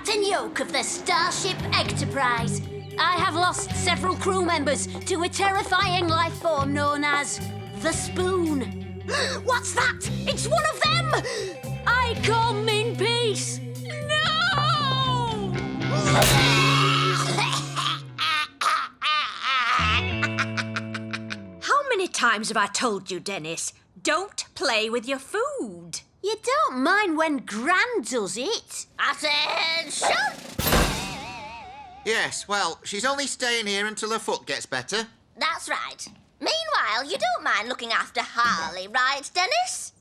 Captain Yoke of the Starship Enterprise. I have lost several crew members to a terrifying life form known as the Spoon. What's that? It's one of them! I come in peace. No! How many times have I told you, Dennis? Don't play with your food. You don't mind when Gran does it? Attention! Yes, well, she's only staying here until her foot gets better. That's right. Meanwhile, you don't mind looking after Harley, right, Dennis?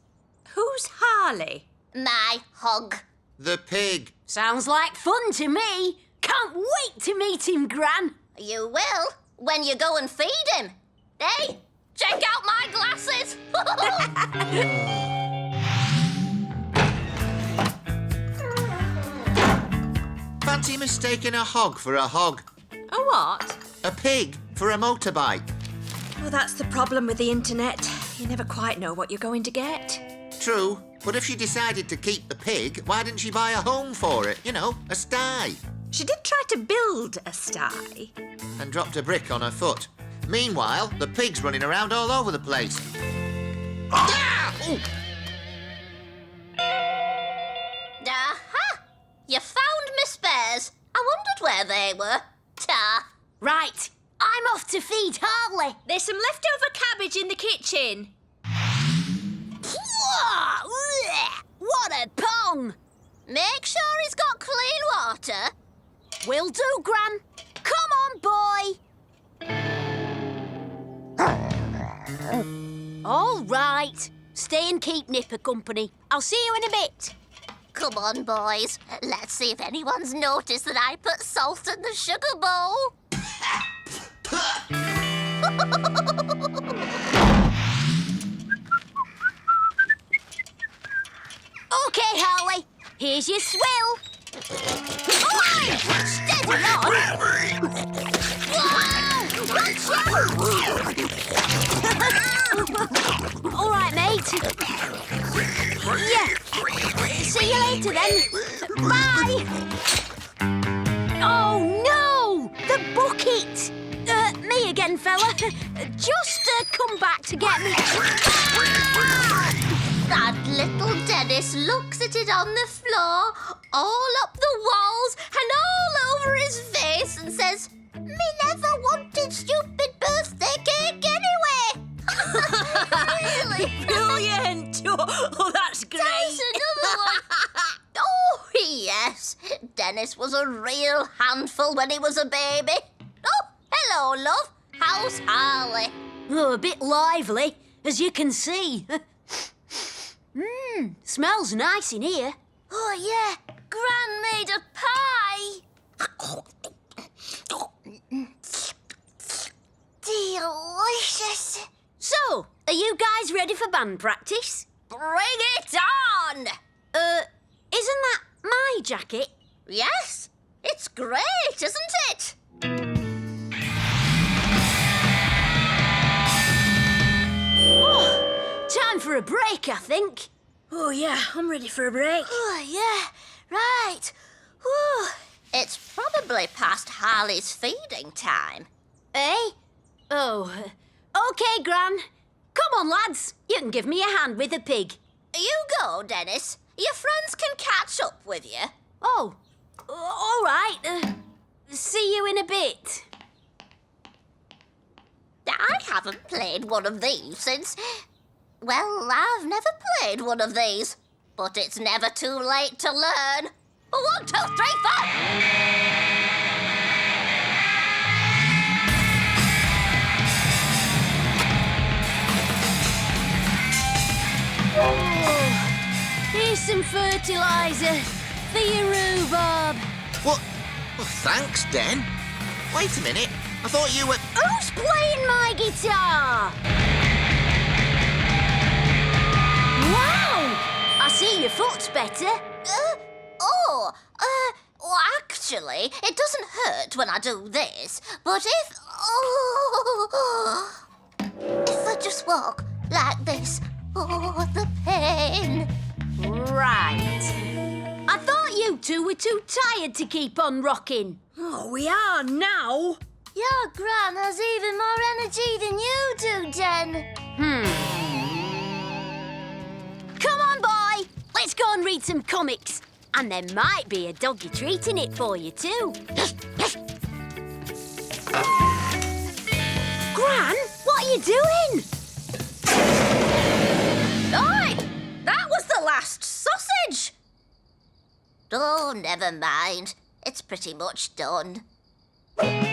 Who's Harley? My hog. The pig. Sounds like fun to me. Can't wait to meet him, Gran. You will, when you go and feed him. Hey, check out my glasses! Fancy mistaking a hog for a hog. A what? A pig for a motorbike. Well, that's the problem with the internet. You never quite know what you're going to get. True, but if she decided to keep the pig, why didn't she buy a home for it? You know, a sty. She did try to build a sty. And dropped a brick on her foot. Meanwhile, the pig's running around all over the place. Ah! Ooh. Aha! You found my spares. I wondered where they were. Ta. Right, I'm off to feed Harley. There's some leftover cabbage in the kitchen. What a pong! Make sure he's got clean water. Will do, Gran. Come on, boy. All right. Stay and keep Gnipper company. I'll see you in a bit. Come on, boys. Let's see if anyone's noticed that I put salt in the sugar bowl. OK, Harley. Here's your swill. Oi! Steady on! All right, mate. Yeah. See you later, then. Bye! Oh, no! The bucket! Me again, fella. Just come back to get me. That little Dennis looks at it on the floor, all up the walls and all over his face and says, "Me never wanted stupid birthday cake anyway." Really? Brilliant! Oh, that's great. There's another one. Oh, yes. Dennis was a real handful when he was a baby. Oh, hello, love. How's Harley? Oh, a bit lively, as you can see. Smells nice in here. Oh, yeah. Gran made a pie. Delicious. So, are you guys ready for band practice? Bring it on. Isn't that my jacket? Yes, it's great, isn't it? Time for a break, I think. Oh, yeah, I'm ready for a break. Oh, yeah, right. Whew. It's probably past Harley's feeding time. Eh? Oh, OK, Gran. Come on, lads. You can give me a hand with the pig. You go, Dennis. Your friends can catch up with you. Oh, all right. See you in a bit. I haven't played one of these since... Well, I've never played one of these. But it's never too late to learn. 1, 2, 3, 4! Oh, here's some fertiliser for your rhubarb. What? Well, thanks, Den. Wait a minute. I thought you were... Who's playing my guitar? Wow! I see your foot's better. Well, actually, it doesn't hurt when I do this. But if I just walk like this, oh, the pain. Right. I thought you two were too tired to keep on rocking. Oh, we are now. Your Gran has even more energy than you do, Den. Come on, boy. Let's go and read some comics. And there might be a doggy treat in it for you, too. Gran, what are you doing? Oi! That was the last sausage! Oh, never mind. It's pretty much done. Gran,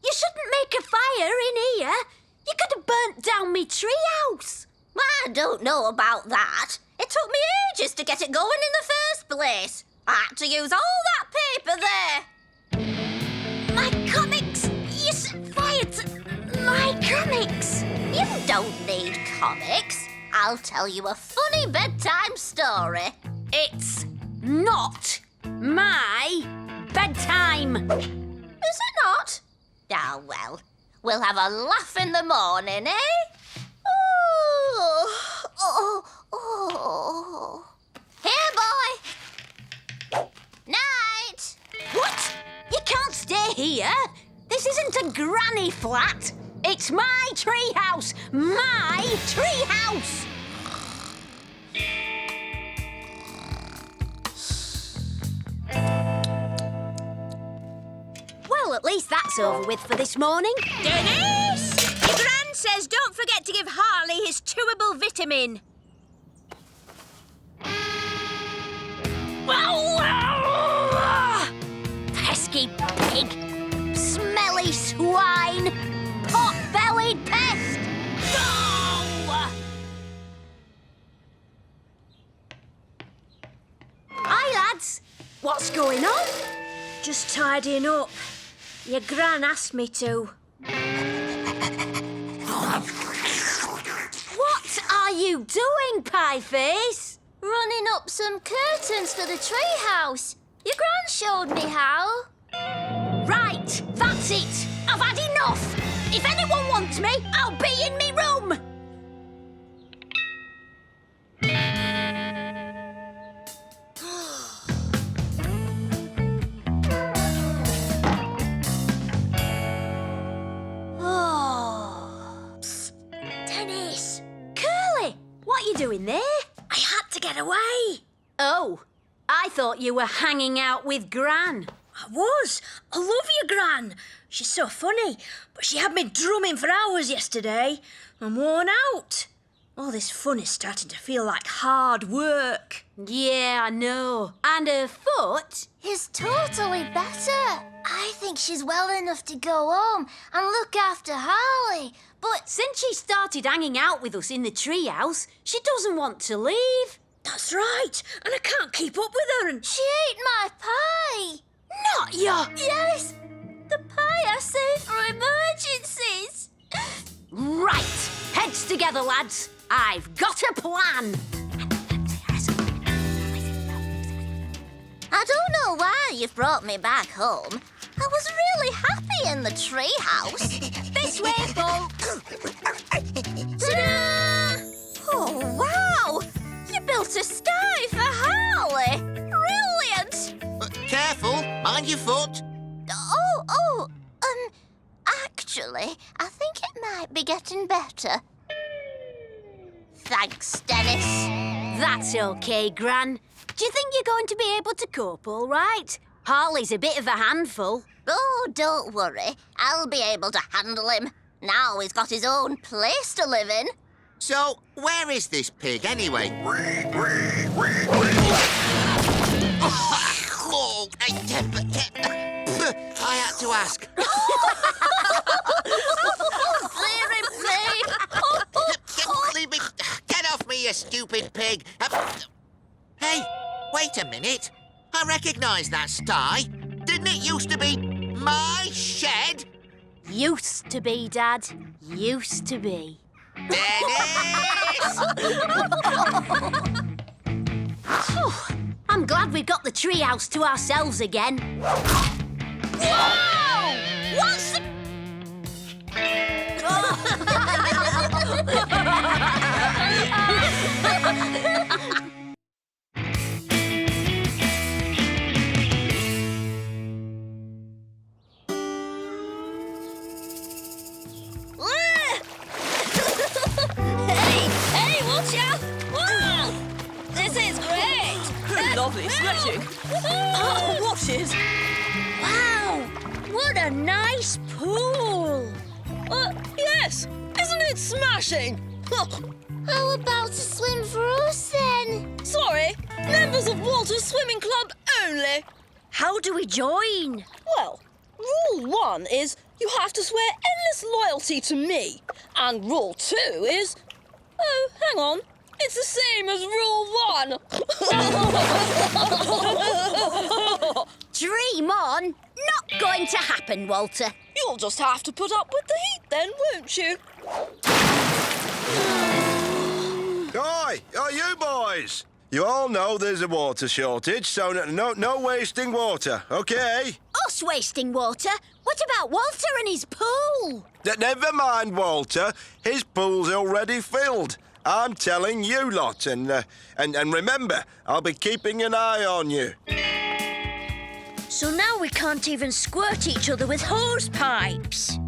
you shouldn't make a fire in here. You could have burnt down me treehouse. I don't know about that. It took me ages to get it going in the first place. I had to use all that paper there. My comics! You set fire to my comics! You don't need comics. I'll tell you a funny bedtime story. It's not my bedtime. Is it not? Ah, well, we'll have a laugh in the morning, eh? Oh. Here, boy. Night. What? You can't stay here. This isn't a granny flat. It's my treehouse. My treehouse. Well, at least that's over with for this morning. Dennis! Your Gran says don't forget to give Harley his chewable vitamin. Pesky pig! Smelly swine! Pot-bellied pest! Go! Hi, lads. What's going on? Just tidying up. Your Gran asked me to. What are you doing, Pieface? Running up some curtains for the treehouse. Your Gran showed me how. Right, that's it. I've had enough. If anyone wants me, I'll be in me room. Psst, Dennis. Curly, what are you doing there? I had to get away. Oh, I thought you were hanging out with Gran. I was. I love your Gran. She's so funny. But she had me drumming for hours yesterday. I'm worn out. All this fun is starting to feel like hard work. Yeah, I know. And her foot? Is totally better. I think she's well enough to go home and look after Harley. But Since she started hanging out with us in the treehouse, she doesn't want to leave. That's right. And I can't keep up with her. And she ate my pie. Not your... Yes, the pie I saved for emergencies. Right, heads together, lads. I've got a plan. I don't know why you've brought me back home. I was really happy in the treehouse. This way, Paul. Ta-da! Oh, wow! You built a sty for Harley. Brilliant! Careful, mind your foot. Actually, I think it might be getting better. Thanks, Dennis. That's okay, Gran. Do you think you're going to be able to cope all right? Harley's a bit of a handful. Oh, don't worry. I'll be able to handle him. Now he's got his own place to live in. So, where is this pig anyway? Oh, I had to ask. Leave me. Get off me, you stupid pig. Hey, wait a minute. I recognise that sty. Didn't it used to be my shed? Used to be, Dad. Used to be. Dennis! I'm glad we've got the treehouse to ourselves again. Whoa! What's the... lovely splashing. Oh, what is? Wow, what a nice pool. Yes, isn't it smashing? How about to swim for us then? Sorry, members of Walter's Swimming Club only. How do we join? Well, rule 1 is you have to swear endless loyalty to me. And rule 2 is... Oh, hang on. It's the same as rule 1. Dream on. Not going to happen, Walter. You'll just have to put up with the heat then, won't you? Oi, you boys! You all know there's a water shortage, so no wasting water, okay? Us wasting water? What about Walter and his pool? Never mind, Walter. His pool's already filled. I'm telling you lot, and remember, I'll be keeping an eye on you. So now we can't even squirt each other with hose pipes.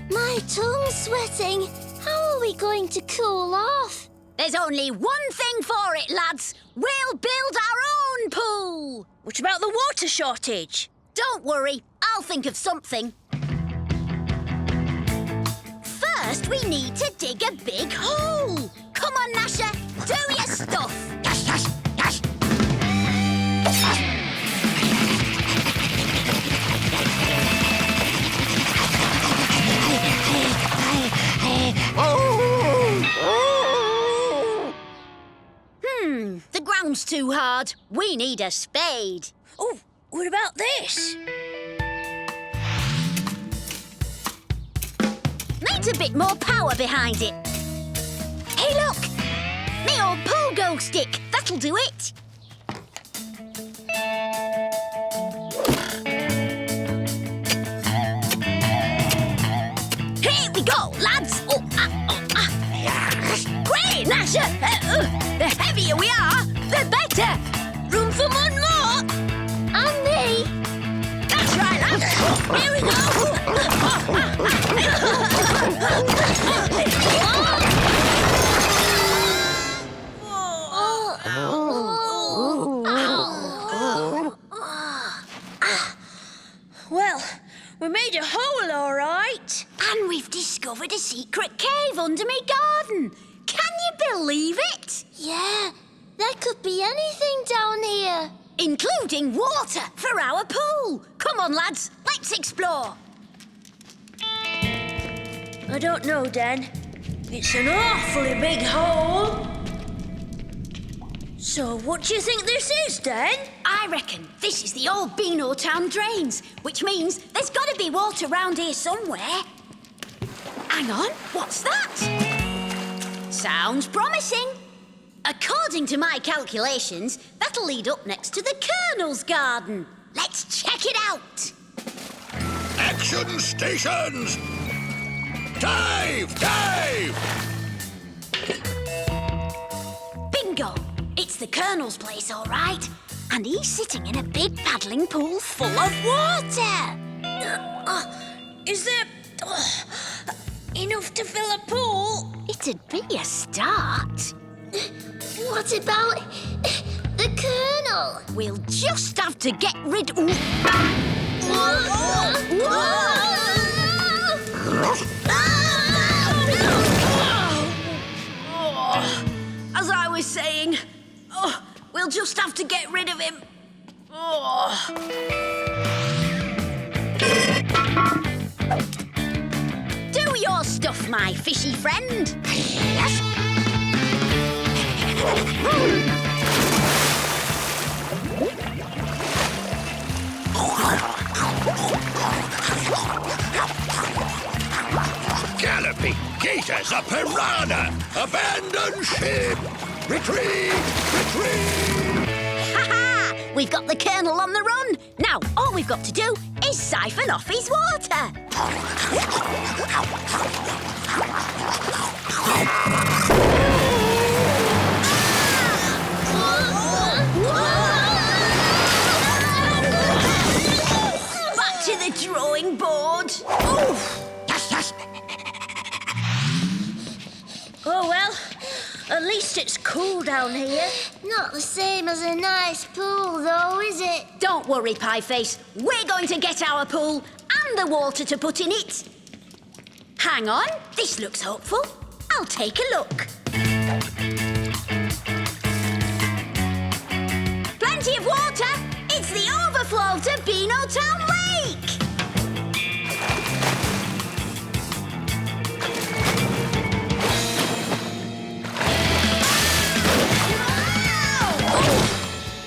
My tongue's sweating. How are we going to cool off? There's only one thing for it, lads. We'll build our own pool. What about the water shortage? Don't worry, I'll think of something. First, we need to dig a big hole. Come on, Gnasher, do your stuff. The ground's too hard. We need a spade. Oh, what about this? Needs a bit more power behind it. Hey, look! Me old pogo stick. That'll do it. Here we go, lads. Great, Gnasher. The heavier we are, the better. Room for one more. And me. That's right, lads. Here we go. Well, we made a hole, all right. And we've discovered a secret cave under me garden. Can you believe it? Yeah, there could be anything down here. Including water for our pool. Come on, lads, let's explore. I don't know, Den. It's an awfully big hole. So what do you think this is, Den? I reckon this is the old Beano town drains, which means there's got to be water round here somewhere. Hang on, what's that? Sounds promising. According to my calculations, that'll lead up next to the Colonel's garden. Let's check it out. Action stations! Dive! Dive! Bingo! It's the Colonel's place, all right. And he's sitting in a big paddling pool full of water. Is there enough to fill a pool? It'd be a start. What about the Colonel? We'll just have to get rid of... As I was saying, we'll just have to get rid of him. Do your stuff, my fishy friend. Yes. Galloping gators, a piranha! Abandon ship! Retreat! Retreat! Ha-ha! We've got the Colonel on the run. Now, all we've got to do is siphon off his water. Back to the drawing board. Yes, yes. Oh, well, At least it's cool down here. Not the same as a nice pool, though, is it? Don't worry, Pieface. We're going to get our pool and the water to put in it. Hang on, this looks hopeful. I'll take a look. Plenty of water. It's the overflow to Beano Town Lake.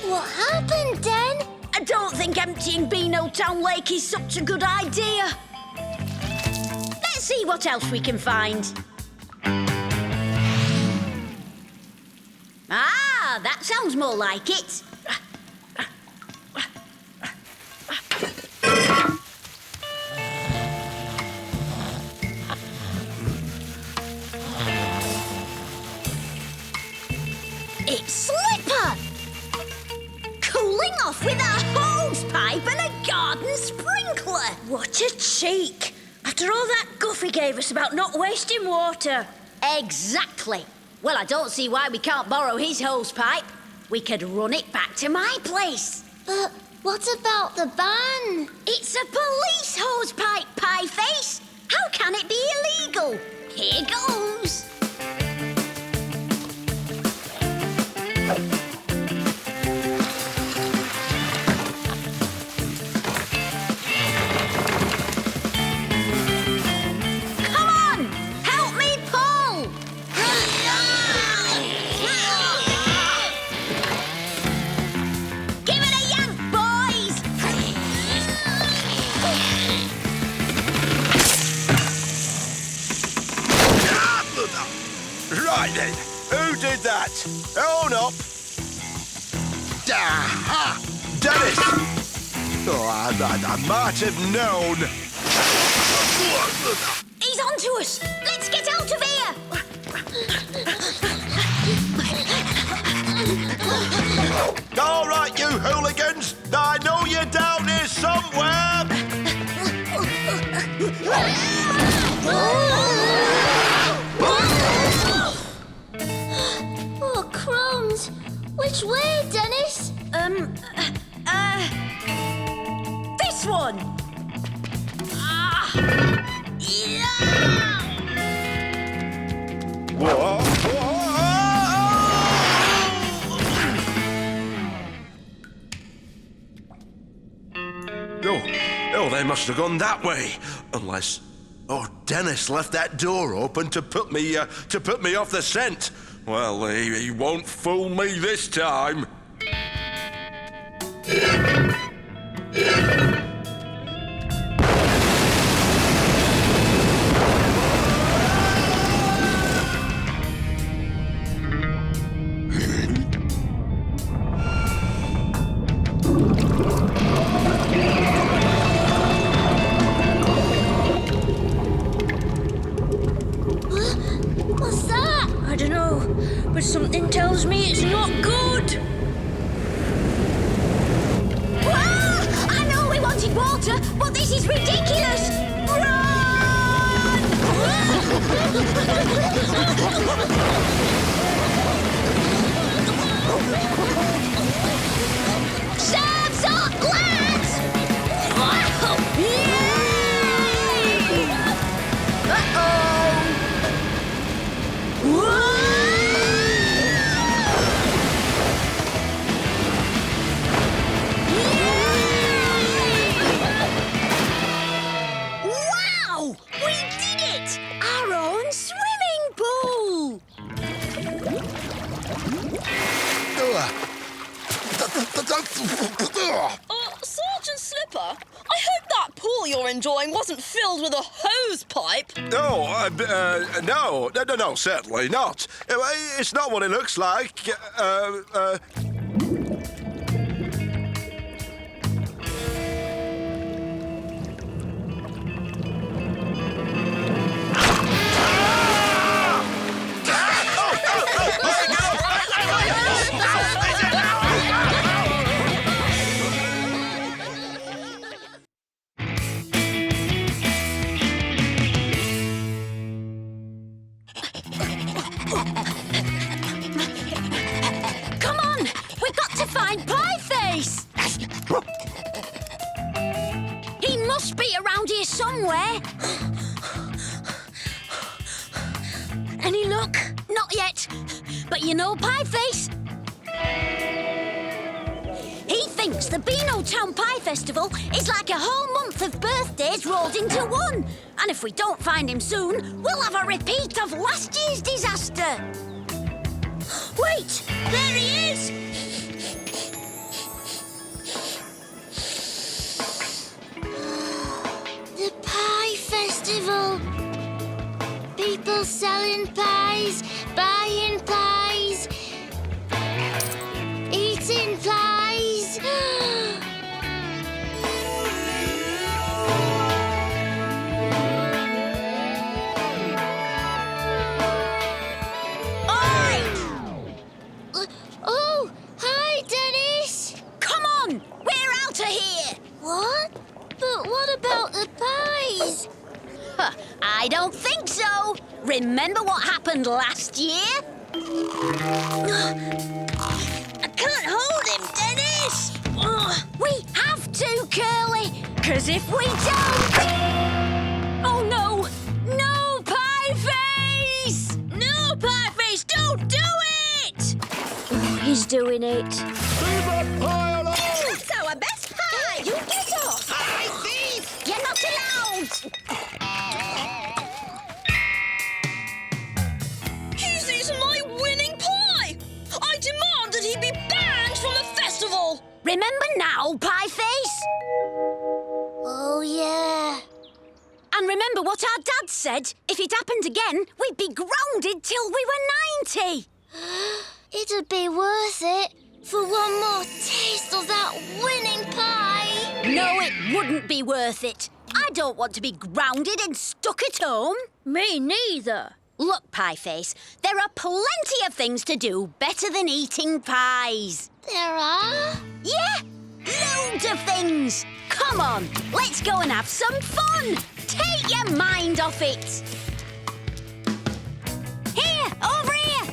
What happened, Den? I don't think emptying Beano Town Lake is such a good idea. Let's see what else we can find. Ah, that sounds more like it. It's Slipper! Cooling off with a hose pipe and a garden sprinkler. What a cheek. After all that guff he gave us about not wasting water. Exactly. Well, I don't see why we can't borrow his hose pipe. We could run it back to my place. But what about the ban? It's a police hose pipe, Pieface. How can it be illegal? Here goes. Come on, help me pull. Give it a yank, boys. Right then, who did that? Own up. Aha! Dennis! Oh, I might have known. He's onto us. Let's get out of here. All right, you hooligans. I know you're down here somewhere. Oh, crumbs. Which way, Dennis? This one. Whoa. Oh, they must have gone that way. Unless, Dennis left that door open to put me off the scent. Well, he won't fool me this time. What's that? I don't know, but something tells me it's not good. I know we wanted water, but this is ridiculous. Serves up, lads! Yay! Uh-oh! Wow! We did it! Our own swimming pool! Sergeant Slipper, I hope that pool you're enjoying wasn't filled with a hose pipe. No, certainly not. It's not what it looks like. somewhere. Any luck? Not yet. But you know Pieface? He thinks the Beano Town Pie Festival is like a whole month of birthdays rolled into one. And if we don't find him soon, we'll have a repeat of last year's disaster. Wait, there he is! The Pie Festival. People selling pies, buying pies, eating pies. Oh, hi, Dennis. Come on, we're out of here. What? But what about the pies? Huh, I don't think so. Remember what happened last year? I can't hold him, Dennis! We have to, Curly. 'Cause if we don't... Oh, no. No, Pieface! No, Pieface, don't do it! Oh, he's doing it. Leave that pie alone! That's our best pie! You get off! Pie thief! You're not allowed! He's eaten my winning pie! I demand that he be banned from the festival! Remember now, Pieface? Oh, yeah. And remember what our dad said? If it happened again, we'd be grounded till we were 90. It'd be worth it for one more taste of that winning pie. No, it wouldn't be worth it. I don't want to be grounded and stuck at home. Me neither. Look, Pieface, there are plenty of things to do better than eating pies. There are? Yeah, loads of things. Come on, let's go and have some fun. Take your mind off it. Here, over here.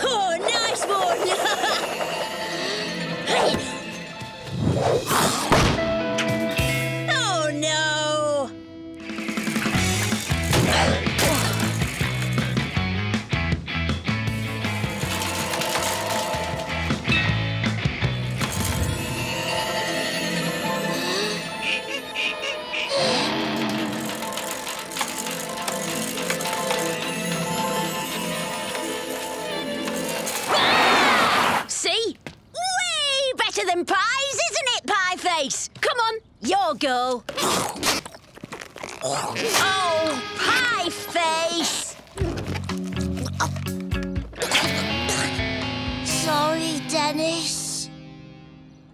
Oh, nice one! Oh, no! See? Way better than pies, isn't it, Pieface? Come on, your go. Oh, Pieface! Sorry, Dennis.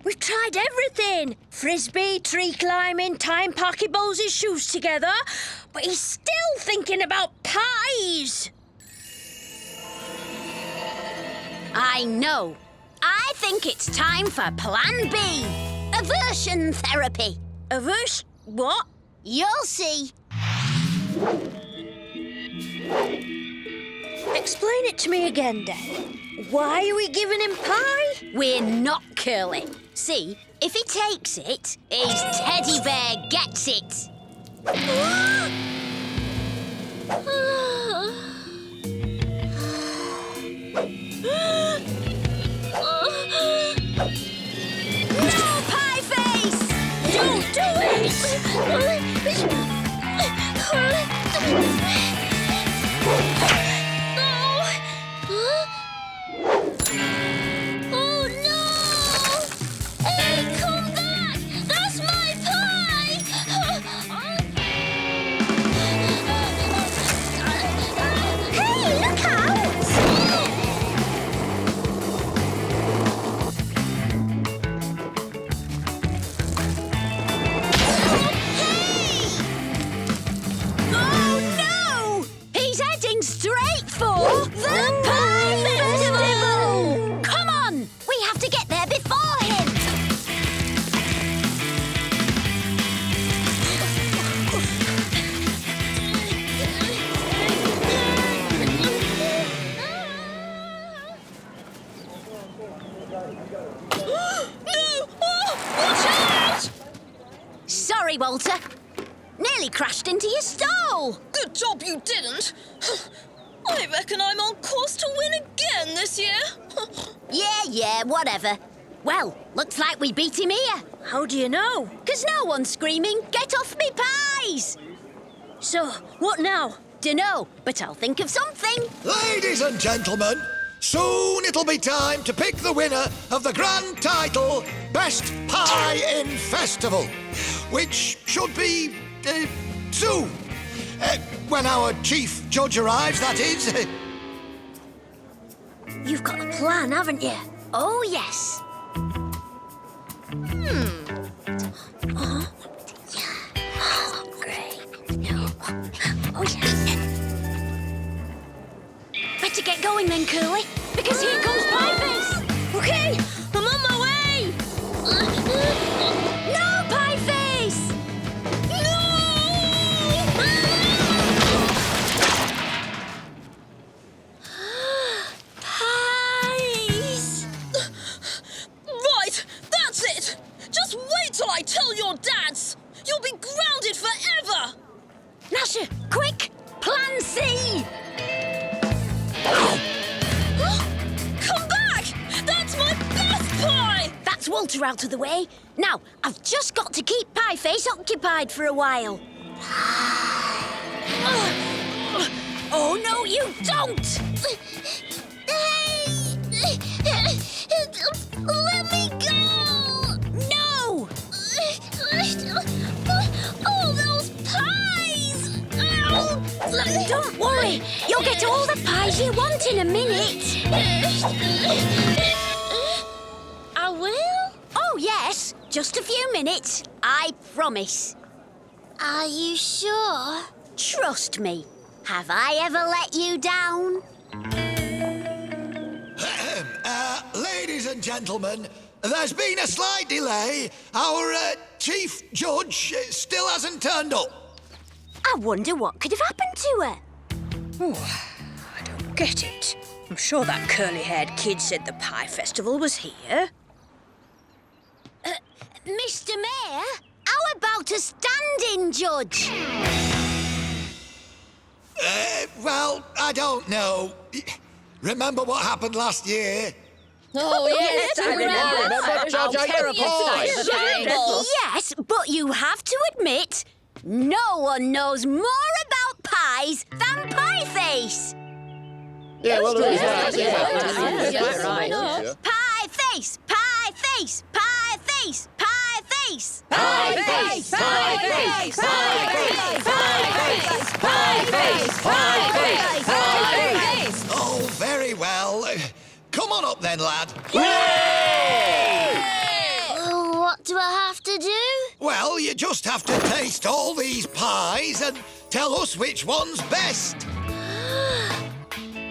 We've tried everything. Frisbee, tree climbing, tying pokeballs' shoes together. But he's still thinking about pies. I know. I think it's time for Plan B. Aversion therapy. Averse? What? You'll see. Explain it to me again, then. Why are we giving him pie? We're not, Curly. See, if he takes it, his teddy bear gets it. No, Pieface! Don't do it! Oh, no! Hey, come back! That's my pie! Hey, look out! Hey! Sorry, Walter. Nearly crashed into your stall. Good job you didn't. I reckon I'm on course to win again this year. Yeah, whatever. Well, looks like we beat him here. How do you know? 'Cause no one's screaming, "Get off me pies!" So, what now? Dunno, but I'll think of something. Ladies and gentlemen, soon it'll be time to pick the winner of the grand title Best Pie in Festival, which should be soon. When our chief judge arrives, that is. You've got a plan, haven't you? Oh, yes. Great. No. Oh, yes. Better get going then, Curly, because here comes Pieface. Okay, I'm on my way. No, Pieface! Pies. Right, that's it. Just wait till I tell your dads. You'll be grounded forever. Gnasher, quick! Plan C! Come back! That's my best pie! That's Walter out of the way. Now, I've just got to keep Pieface occupied for a while. Oh, no, you don't! Let me go! No! All those pies! Don't worry, you'll get all the pies you want in a minute. I will? Oh, yes, just a few minutes, I promise. Are you sure? Trust me. Have I ever let you down? Ladies and gentlemen, there's been a slight delay. Our chief judge still hasn't turned up. I wonder what could have happened to her. I don't get it. I'm sure that curly-haired kid said the pie festival was here. Mr. Mayor, how about a stand-in judge? Well, I don't know. Remember what happened last year? Oh, yes, I remember Judge Terrible. Yes, but you have to admit, no one knows more about pies than Pieface. Yeah, well, Pieface, Pieface, Pieface, Pieface, Pieface. Pieface, Pieface, Pieface, Pieface, Pieface, Pieface. Oh, very well. Come on up then, lad. What do I have to do? Well, you just have to taste all these pies and tell us which one's best.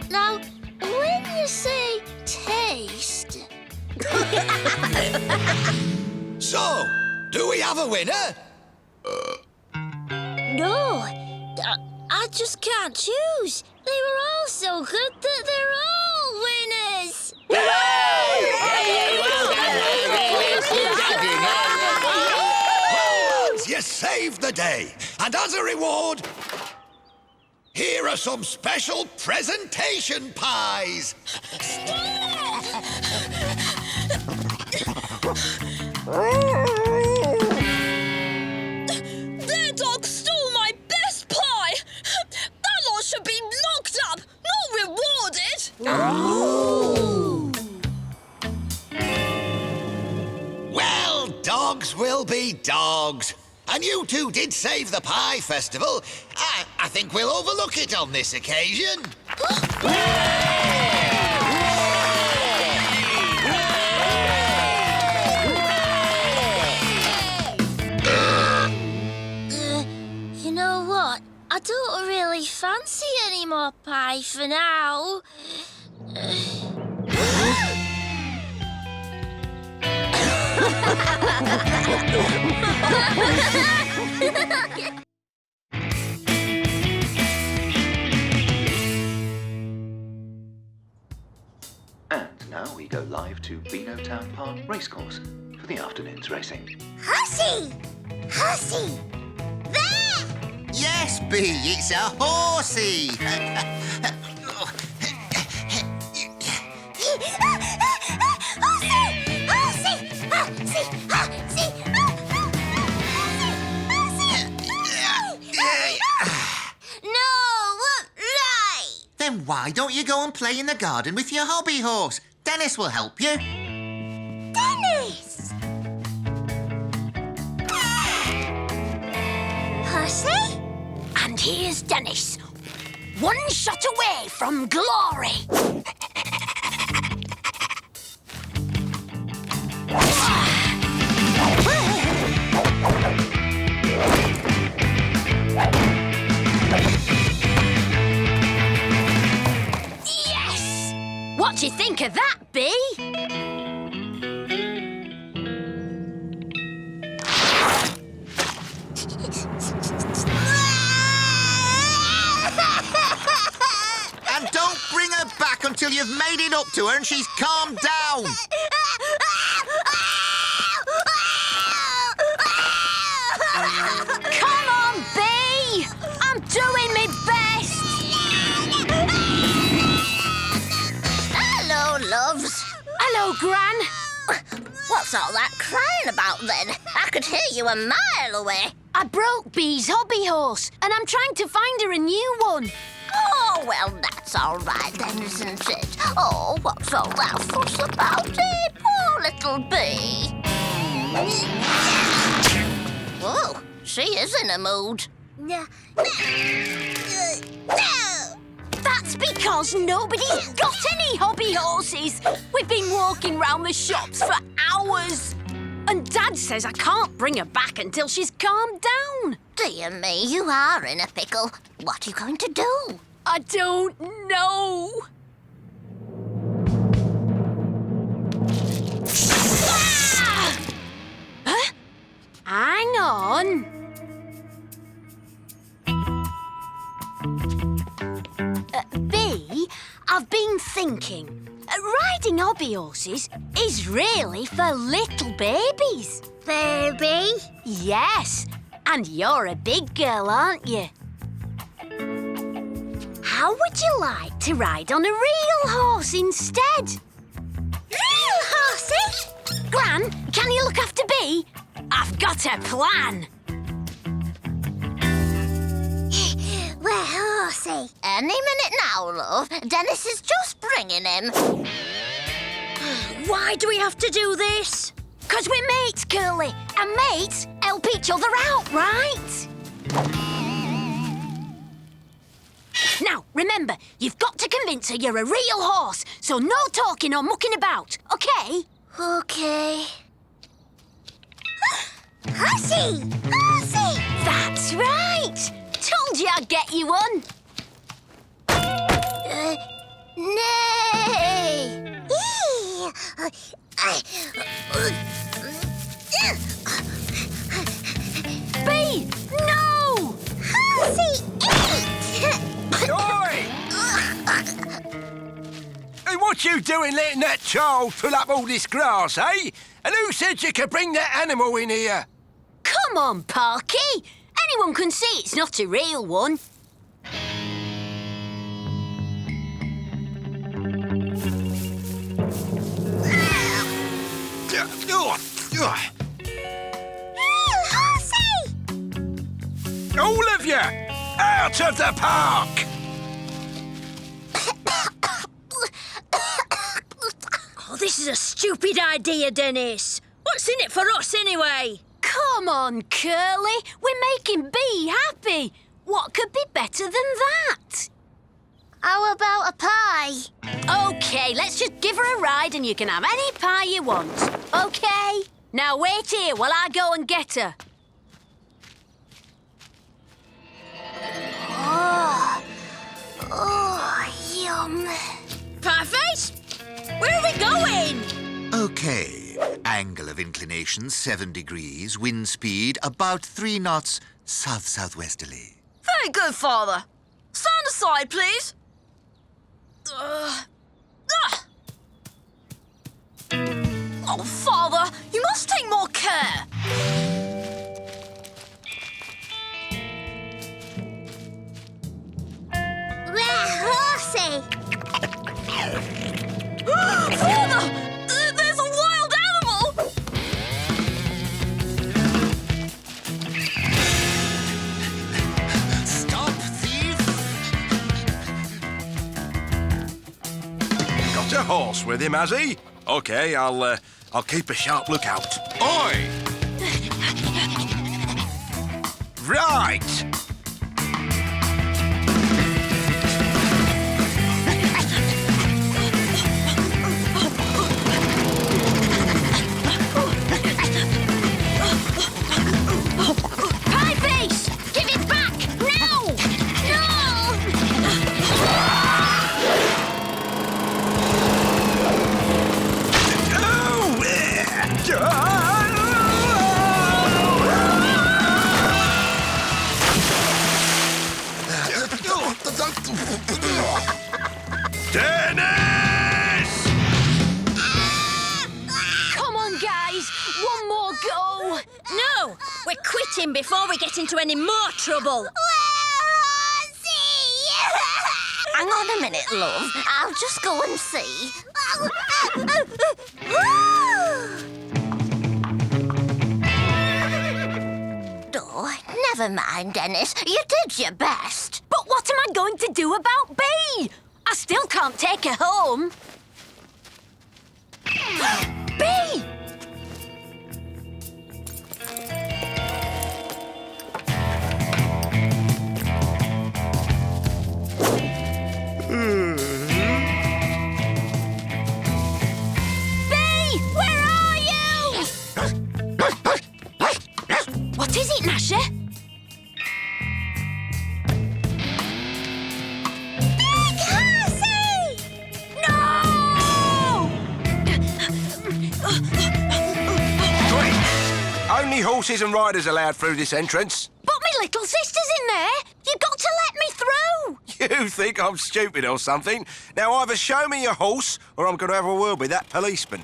Now, when you say taste... So, do we have a winner? No, I just can't choose. They were all so good that they're all winners. Well, lads, you saved the day. And as a reward, here are some special presentation pies. Their dog stole my best pie. That lot should be locked up, not rewarded. Well, dogs will be dogs. And you two did save the pie festival. I think we'll overlook it on this occasion. You know what? I don't really fancy any more pie for now. And now we go live to Beano Town Park Racecourse for the afternoon's racing. Horsey! Horsey! There! Yes, Bee, it's a horsey. Then why don't you go and play in the garden with your hobby horse? Dennis will help you. Dennis! Horsey? And here's Dennis. One shot away from glory. Yes! What do you think of that, Bee? And don't bring her back until you've made it up to her and she's calmed down. Come on, Bee! I'm doing my best! Hello, loves. Hello, Gran. What's all that crying about then? I could hear you a mile away. I broke Bee's hobby horse, and I'm trying to find her a new one. Oh, well, that's all right then, isn't it? Oh, what's all that fuss about it? Poor little bee. Whoa, she is in a mood. No. That's because nobody's got any hobby horses. We've been walking round the shops for hours. And Dad says I can't bring her back until she's calmed down. Dear me, you are in a pickle. What are you going to do? I don't know. Ah! Huh? Hang on. Bee, I've been thinking. Riding hobby horses is really for little babies. Baby? Yes, and you're a big girl, aren't you? How would you like to ride on a real horse instead? Real horsey? Gran, can you look after Bee? I've got a plan. Where, horsey? Any minute now, love. Dennis is just bringing him. Why do we have to do this? 'Cause we're mates, Curly, and mates help each other out, right? Now, remember, you've got to convince her you're a real horse, so no talking or mucking about, OK? Okay. Horsey! Horsey! That's right! Told you I'd get you one. Nay! Bee, no! Horsey, eat! Oi! Hey, what you doing letting that child fill up all this grass, eh? And who said you could bring that animal in here? Come on, Parky. Anyone can see it's not a real one. Real horsey! All of you, out of the park! Oh, this is a stupid idea, Dennis. What's in it for us, anyway? Come on, Curly. We're making Bee happy. What could be better than that? How about a pie? OK, let's just give her a ride and you can have any pie you want. OK? Now wait here while I go and get her. Oh, yum. Pieface? Where are we going? Okay. Angle of inclination 7 degrees. Wind speed about 3 knots south-southwesterly. Very good, Father. Stand aside, please. Oh, Father, you must take more care. horse with him, has he? OK, I'll keep a sharp lookout. Oi! Right! Pieface! Give it back! Now! No! Dennis! Come on, guys! One more go! No, we're quitting before we get into any more trouble. Hang on a minute, love. I'll just go and see. Oh, never mind, Dennis. You did your best. But what am I going to do about B? I still can't take her home. B! Where are you? What is it, Gnasher? Big Horsey! No! Only horses and riders allowed through this entrance. But my little sister's in there. You've got to let me through. You think I'm stupid or something? Now either show me your horse or I'm going to have a word with that policeman.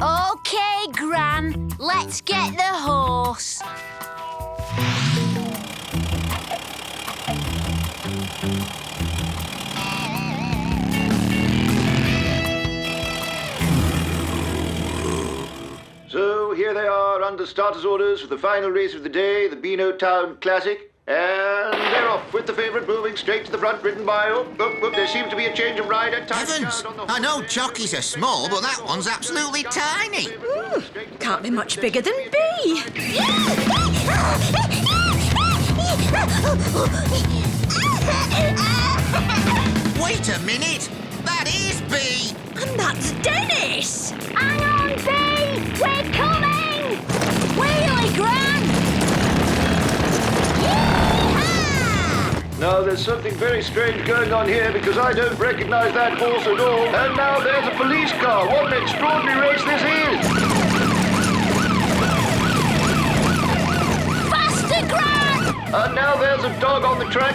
OK, Gran. Let's get the horse. So here they are under starters' orders for the final race of the day, the Beano Town Classic. And they're off with the favourite moving straight to the front, ridden by... Oh, there seems to be a change of rider. Heavens! I know jockeys are small, but that one's absolutely tiny. Can't be much bigger than B. Wait a minute! That is B! And that's Dennis. Hang on, B! We're coming! Wheelie, Gran! Now, there's something very strange going on here because I don't recognise that horse at all. And now there's a police car. What an extraordinary race this is! Faster, Gran! And now there's a dog on the track.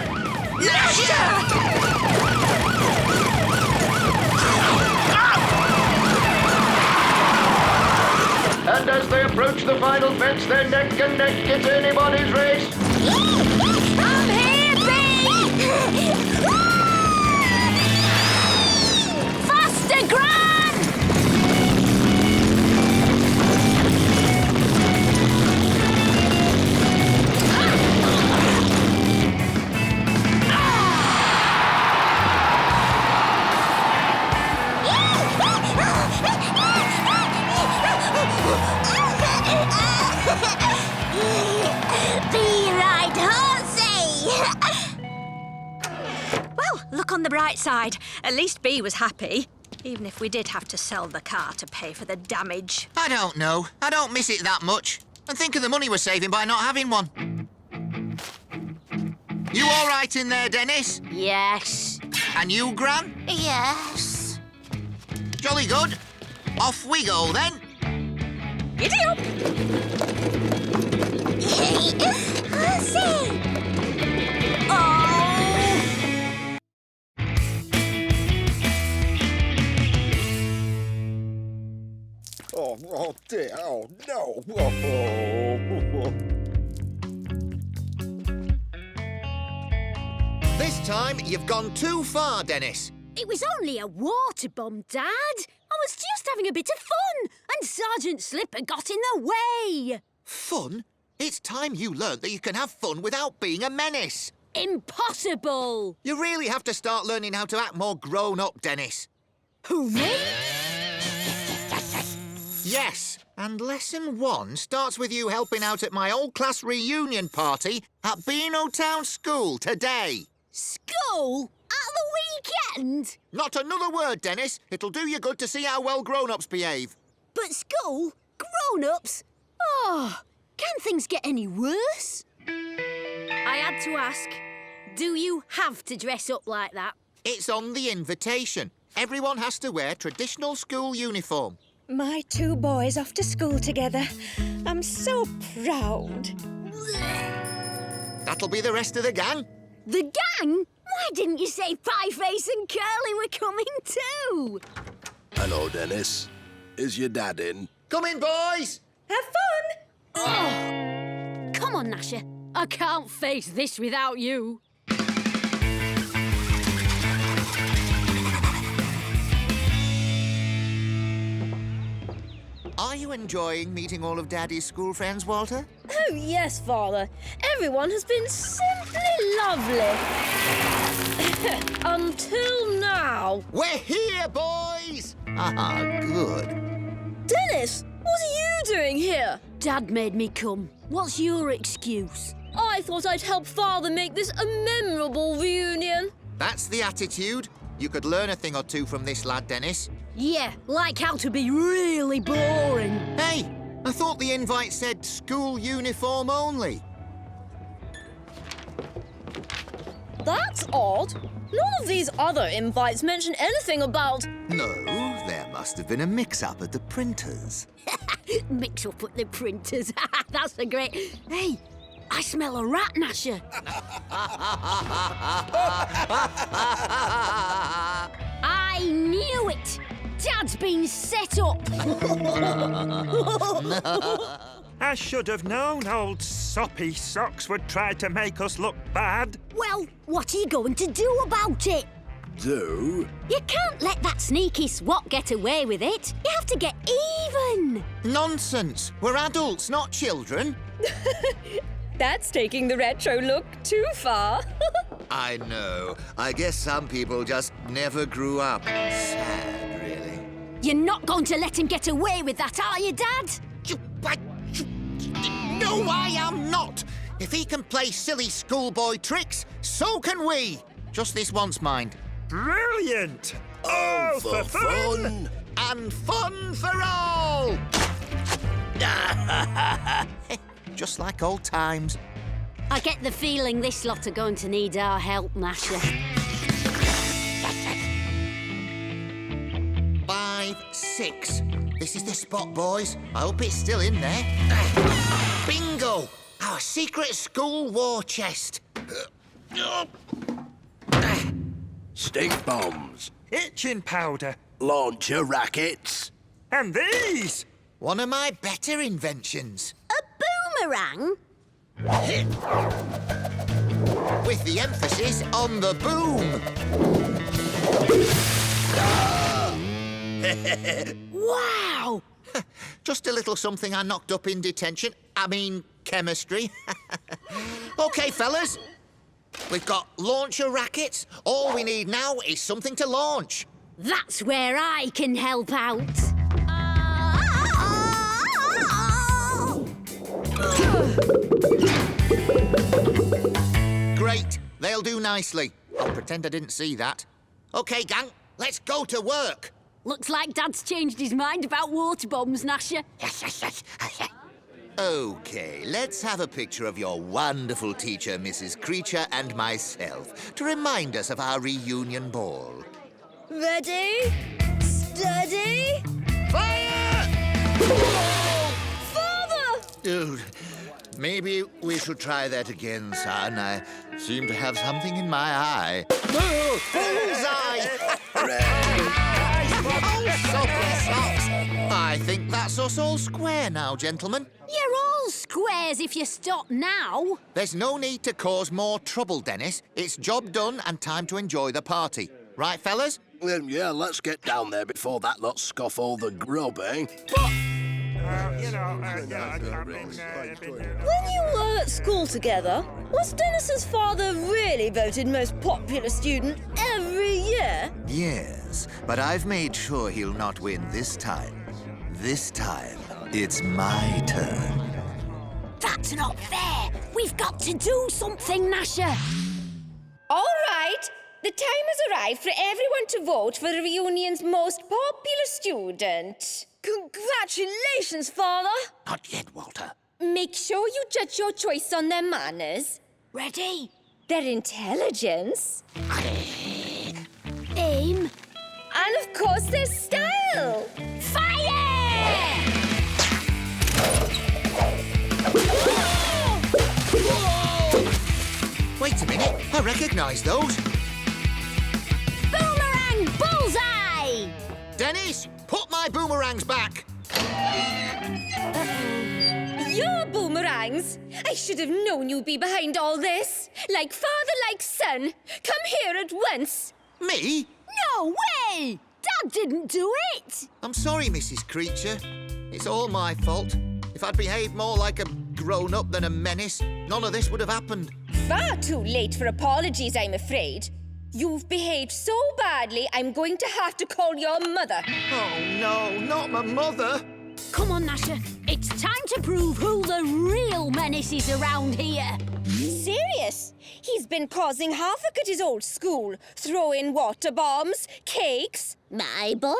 And as they approach the final fence, they're neck and neck. It's anybody's race. I'm here, B! Faster, Gran! Be right, Horsey! Well, look on the bright side. At least B was happy, even if we did have to sell the car to pay for the damage. I don't know. I don't miss it that much. And think of the money we're saving by not having one. You all right in there, Dennis? Yes. And you, Gran? Yes. Jolly good. Off we go, then. Giddy up! Horsey! Oh dear, oh no. Oh. This time, you've gone too far, Dennis. It was only a water bomb, Dad. I was just having a bit of fun, and Sergeant Slipper got in the way. Fun? It's time you learnt that you can have fun without being a menace. Impossible! You really have to start learning how to act more grown up, Dennis. Who, me? Yes, and lesson 1 starts with you helping out at my old class reunion party at Beano Town School today. School? At the weekend? Not another word, Dennis. It'll do you good to see how well grown-ups behave. But school? Grown-ups? Oh, can things get any worse? I had to ask, do you have to dress up like that? It's on the invitation. Everyone has to wear traditional school uniform. My 2 boys off to school together. I'm so proud. That'll be the rest of the gang. The gang? Why didn't you say Pieface and Curly were coming too? Hello, Dennis. Is your dad in? Come in, boys! Have fun! Oh, come on, Gnasher. I can't face this without you. Are you enjoying meeting all of Daddy's school friends, Walter? Oh, yes, Father. Everyone has been simply lovely. Until now. We're here, boys! Ah, good. Dennis, what are you doing here? Dad made me come. What's your excuse? I thought I'd help Father make this a memorable reunion. That's the attitude. You could learn a thing or two from this lad, Dennis. Yeah, like how to be really boring. Hey, I thought the invite said school uniform only. That's odd. None of these other invites mention anything about... No, there must have been a mix-up at the printers. Mix up at the printers. That's a great... Hey, I smell a rat, Gnasher. I knew it. Dad's been set up. I should have known old soppy socks would try to make us look bad. Well, what are you going to do about it? Do? You can't let that sneaky swat get away with it. You have to get even. Nonsense. We're adults, not children. That's taking the retro look too far. I know. I guess some people just never grew up. Sad, really. You're not going to let him get away with that, are you, Dad? No, I am not. If he can play silly schoolboy tricks, so can we. Just this once, mind. Brilliant! Oh, for fun! And fun for all! Just like old times. I get the feeling this lot are going to need our help, Gnasher. 5, 6. This is the spot, boys. I hope it's still in there. Bingo! Our secret school war chest. Stink bombs. Itching powder. Launcher rackets. And these! One of my better inventions. A boomerang? With the emphasis on the boom. Wow! Just a little something I knocked up in detention. I mean, chemistry. OK, fellas. We've got launcher rackets. All we need now is something to launch. That's where I can help out. Great. They'll do nicely. I'll pretend I didn't see that. OK, gang, let's go to work. Looks like Dad's changed his mind about water bombs, Gnasher. OK, let's have a picture of your wonderful teacher, Mrs. Creature, and myself, to remind us of our reunion ball. Ready? Steady? Fire! Father! Dude, maybe we should try that again, son. I seem to have something in my eye. Oh, bullseye! I think that's us all square now, gentlemen. You're all squares if you stop now. There's no need to cause more trouble, Dennis. It's job done and time to enjoy the party. Right, fellas? Yeah, let's get down there before that lot scoff all the grub, eh? But When you were at school together, was Dennis's father really voted most popular student every year? Yes, but I've made sure he'll not win this time. This time, it's my turn. That's not fair. We've got to do something, Gnasher. All right. The time has arrived for everyone to vote for the reunion's most popular student. Congratulations, Father. Not yet, Walter. Make sure you judge your choice on their manners, Ready? their intelligence, Aim. and of course their style. Fire! Wait a minute, I recognise those. Boomerang bullseye! Dennis, put my boomerangs back. Your boomerangs! I should have known you'd be behind all this. Like father, like son. Come here at once. Me? No way! Dad didn't do it! I'm sorry, Mrs. Creature. It's all my fault. If I'd behaved more like a grown-up than a menace, none of this would have happened. Far too late for apologies, I'm afraid. You've behaved so badly, I'm going to have to call your mother. Oh, no, not my mother. Come on, Gnasher. It's time to prove who the real menace is around here. Serious? He's been causing havoc at his old school, throwing water bombs, cakes. My boy?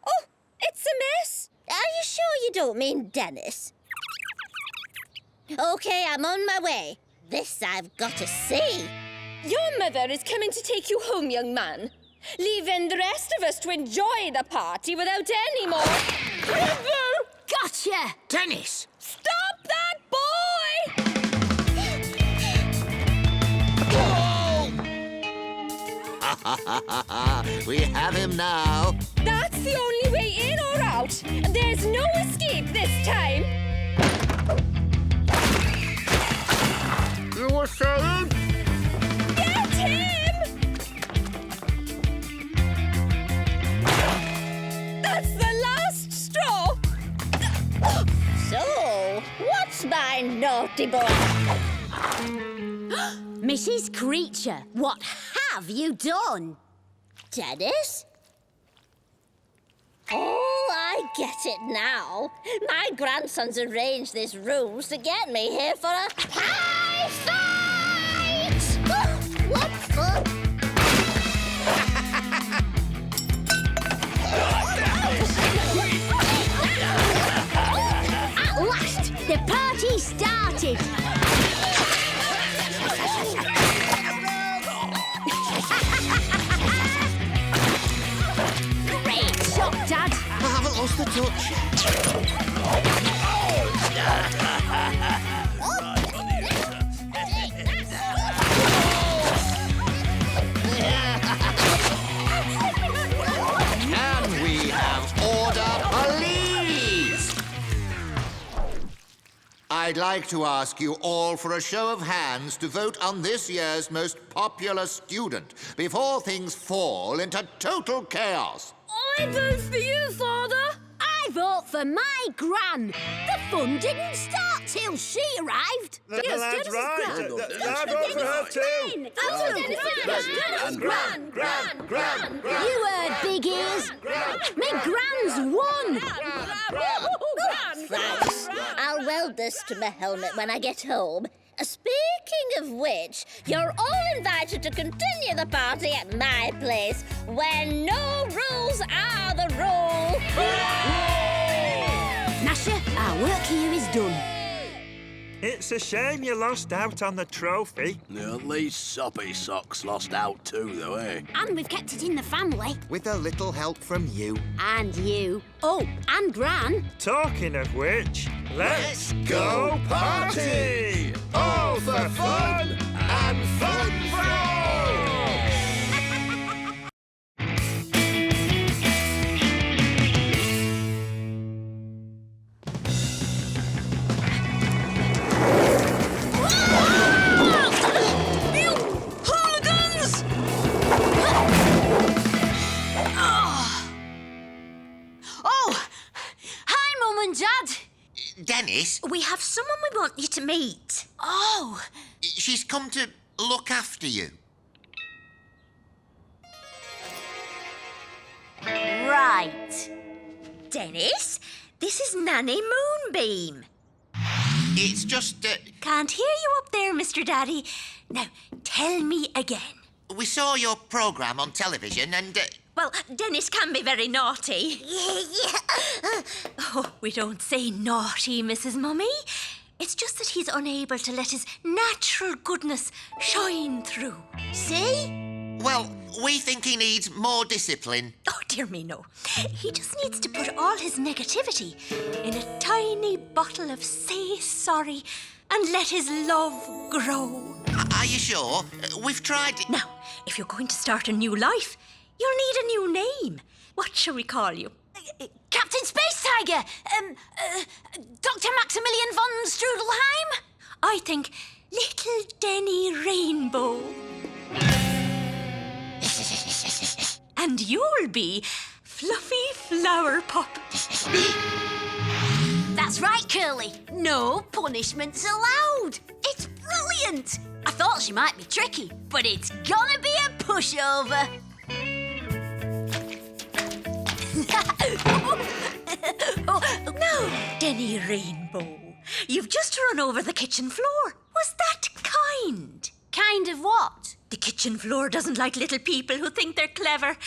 Oh, it's a mess. Are you sure you don't mean Dennis? OK, I'm on my way. This I've got to see. Your mother is coming to take you home, young man. Leaving the rest of us to enjoy the party without any more... Gotcha! Dennis! Stop that boy! We have him now. That's the only way in or out. There's no escape this time. You were saying? Get him! That's the last straw. So, what's my naughty boy? Mrs. Creature, what have you done? Dennis? Oh, I get it now. My grandson's arranged these rooms to get me here for a pie fight! What fun! At last, the party started. Great shot, Dad. I haven't lost the touch. And we have order police! I'd like to ask you all for a show of hands to vote on this year's most popular student before things fall into total chaos. I vote for you, Father. I vote for my Gran. The fun didn't start till she arrived. That's right. I vote for her too. Gran! You heard, big ears. Me Gran's won. Thanks. I'll weld this to my helmet when I get home. Speaking of which, you're all invited to continue the party at my place, where no rules are the rule. Gnasher, our work here is done. It's a shame you lost out on the trophy. At least Soppy Socks lost out too, though, eh? And we've kept it in the family. With a little help from you. And you. Oh, and Gran. Talking of which, let's go party! All for fun and fun for all! Oh, hi, Mum and Dad. We have someone we want you to meet. Oh, She's come to look after you. right. Dennis, this is Nanny Moonbeam. It's just, Can't hear you up there, Mr. Daddy. Now, tell me again. we saw your programme on television and, Well, Dennis can be very naughty. Oh, we don't say naughty, Mrs. Mummy. It's just that he's unable to let his natural goodness shine through. See? well, we think he needs more discipline. Oh, dear me, no. He just needs to put all his negativity in a tiny bottle of Say Sorry and let his love grow. Are you sure? We've tried... Now, if you're going to start a new life, you'll need a new name. What shall we call you? Captain Space Tiger! Dr. Maximilian von Strudelheim? I think Little Denny Rainbow. And you'll be Fluffy Flower Pop. That's right, Curly. No punishments allowed. It's brilliant. I thought she might be tricky, but it's gonna be a pushover. No, Denny Rainbow. You've just run over the kitchen floor. Was that kind? Kind of what? The kitchen floor doesn't like little people who think they're clever.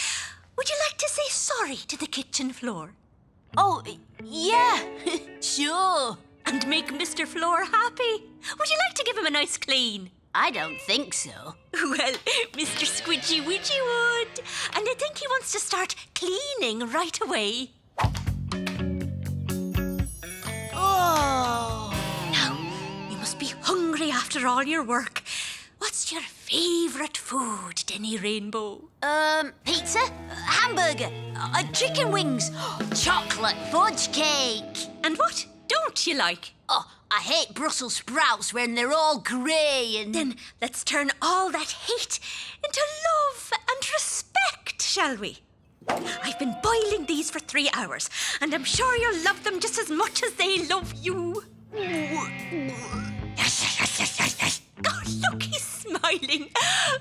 Would you like to say sorry to the kitchen floor? Oh, yeah, sure. And make Mr. Floor happy? Would you like to give him a nice clean? I don't think so. Well, Mr. Squidgy Widgy would. And I think he wants to start cleaning right away. Oh. Now, you must be hungry after all your work. What's your favourite food, Denny Rainbow? Pizza, hamburger, chicken wings, chocolate fudge cake. And what don't you like? Oh, I hate Brussels sprouts when they're all grey and... Then let's turn all that hate into love and respect, shall we? I've been boiling these for 3 hours, and I'm sure you'll love them just as much as they love you. Oh, look, he's smiling.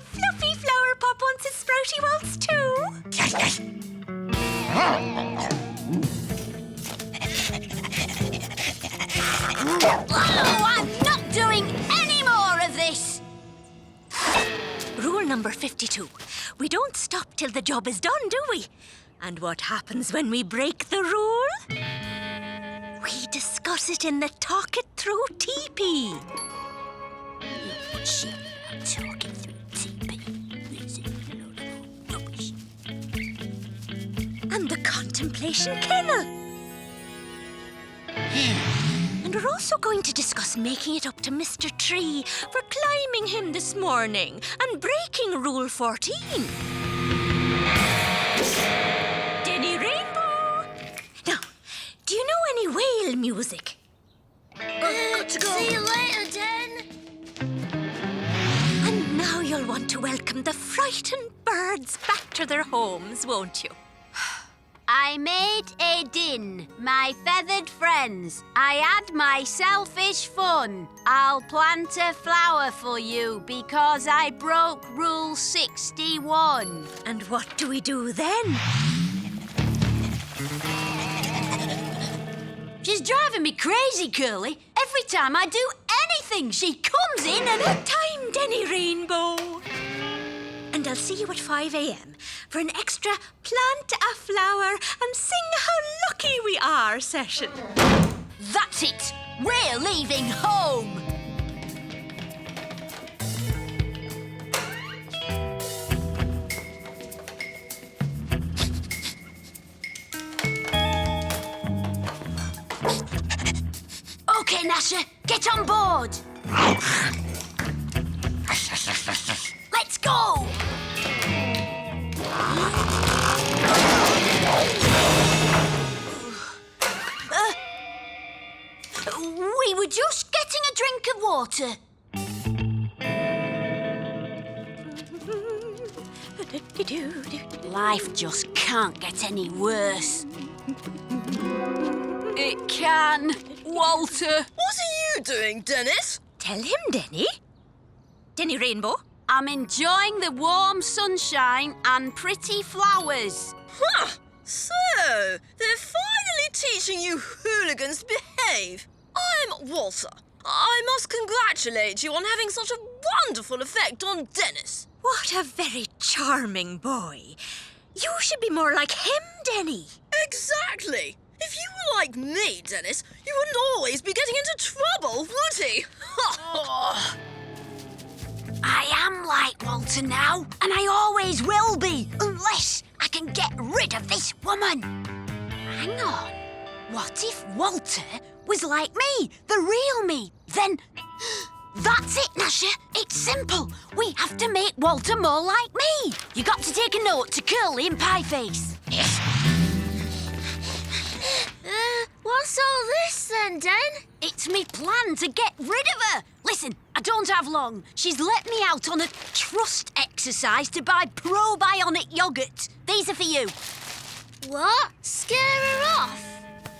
Fluffy Flower Pop wants his sprouty waltz too. Oh, I'm not doing any more of this! Rule number 52. We don't stop till the job is done, do we? And what happens when we break the rule? We discuss it in the Talk It Through teepee. Shit, I'm talking through teepee. This is a load of rubbish. And the Contemplation Kennel. And we're also going to discuss making it up to Mr. Tree for climbing him this morning and breaking Rule 14. Denny Rainbow! Now, do you know any whale music? Got to go. See you later, Den. And now you'll want to welcome the frightened birds back to their homes, won't you? I made a din, my feathered friends. I had my selfish fun. I'll plant a flower for you because I broke Rule 61. And what do we do then? She's driving me crazy, Curly. Every time I do anything, she comes in and... Good time, Denny Rainbow. And I'll see you at 5 a.m. for an extra plant a flower and sing how lucky we are session. That's it. We're leaving home. Okay, Gnasher, get on board. Let's go. We were just getting a drink of water. Life just can't get any worse. It can, Walter. What are doing, Dennis? Tell him, Denny. Denny Rainbow. I'm enjoying the warm sunshine and pretty flowers. Huh. So, they're finally teaching you hooligans to behave. I'm Walter. I must congratulate you on having such a wonderful effect on Dennis. What a very charming boy. You should be more like him, Denny. Exactly. If you were like me, Dennis, you wouldn't always be getting into trouble, would he? I am like Walter now, and I always will be, unless I can get rid of this woman. Hang on. What if Walter was like me, the real me? Then that's it, Gnasher. It's simple. We have to make Walter more like me. You got to take a note to Curly and Pieface. What's all this then, Den? It's me plan to get rid of her. Listen, I don't have long. She's let me out on a trust exercise to buy probiotic yoghurt. These are for you. What? Scare her off?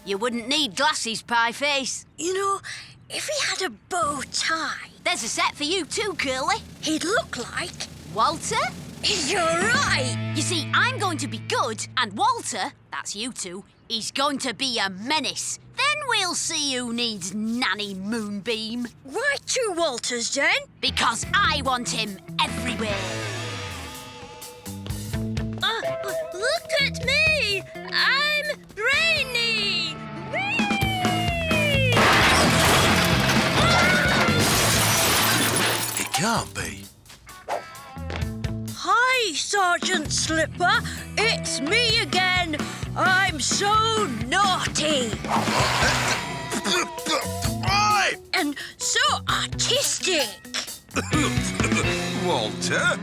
You wouldn't need glasses, Pieface. You know, if he had a bow tie, There's a set for you too, Curly. he'd look like... Walter? You're right. You see, I'm going to be good, and Walter, that's you two, is going to be a menace. Then we'll see who needs Nanny Moonbeam. Why two Walters, Den? Because I want him everywhere. Look at me! I'm brainy! It can't be. Hi, Sergeant Slipper. It's me again. I'm so naughty Oi! and so artistic. Walter?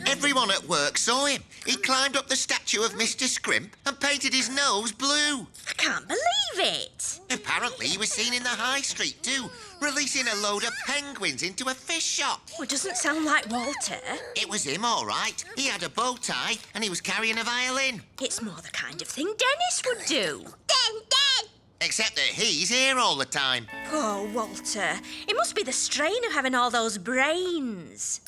Everyone at work saw him. He climbed up the statue of Mr. Scrimp and painted his nose blue. I can't believe it. Apparently, he was seen in the high street too, releasing a load of penguins into a fish shop. Well, it doesn't sound like Walter. It was him, all right. He had a bow tie and he was carrying a violin. It's more the kind of thing Dennis would do. Den! Except that he's here all the time. Poor Walter. It must be the strain of having all those brains.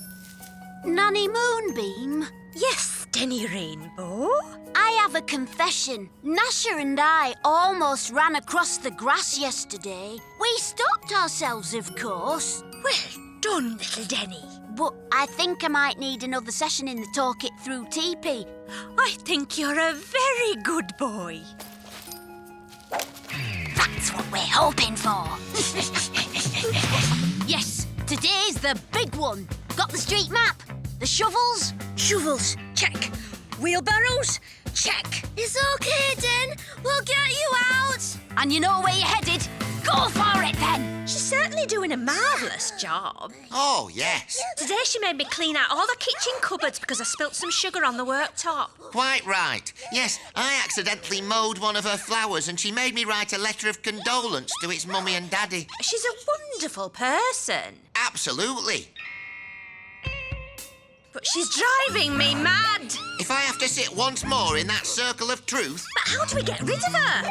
Nanny Moonbeam? Yes, Denny Rainbow. I have a confession. Gnasher and I almost ran across the grass yesterday. We stopped ourselves, of course. Well done, little Denny. But I think I might need another session in the Talk It Through teepee. I think you're a very good boy. That's what we're hoping for. Yes, today's the big one. Got the street map? The shovels? Shovels, check. Wheelbarrows, check. It's okay, Den. We'll get you out. And you know where you're headed? Go for it then! She's certainly doing a marvellous job. Oh, yes. Today she made me clean out all the kitchen cupboards because I spilt some sugar on the worktop. Quite right. Yes, I accidentally mowed one of her flowers and she made me write a letter of condolence to its mummy and daddy. She's a wonderful person. Absolutely. But she's driving me mad. If I have to sit once more in that circle of truth... But how do we get rid of her?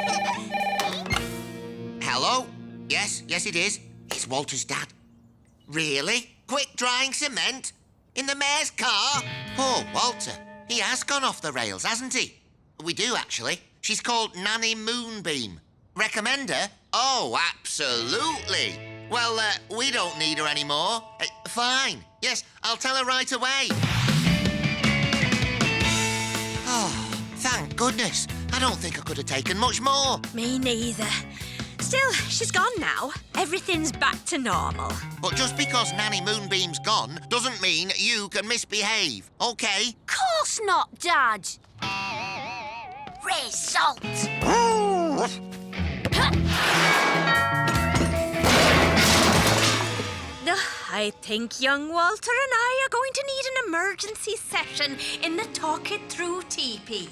Hello? Yes, it is. It's Walter's dad. Really? Quick drying cement? In the mayor's car? Poor Walter. He has gone off the rails, hasn't he? We do, actually. She's called Nanny Moonbeam. Recommend her? Oh, absolutely. Well, we don't need her anymore. Fine. Yes, I'll tell her right away. Oh, thank goodness. I don't think I could have taken much more. Me neither. Still, she's gone now. Everything's back to normal. But just because Nanny Moonbeam's gone doesn't mean you can misbehave, OK? Course not, Dad. Result. I think young Walter and I are going to need an emergency session in the Talk It Through teepee.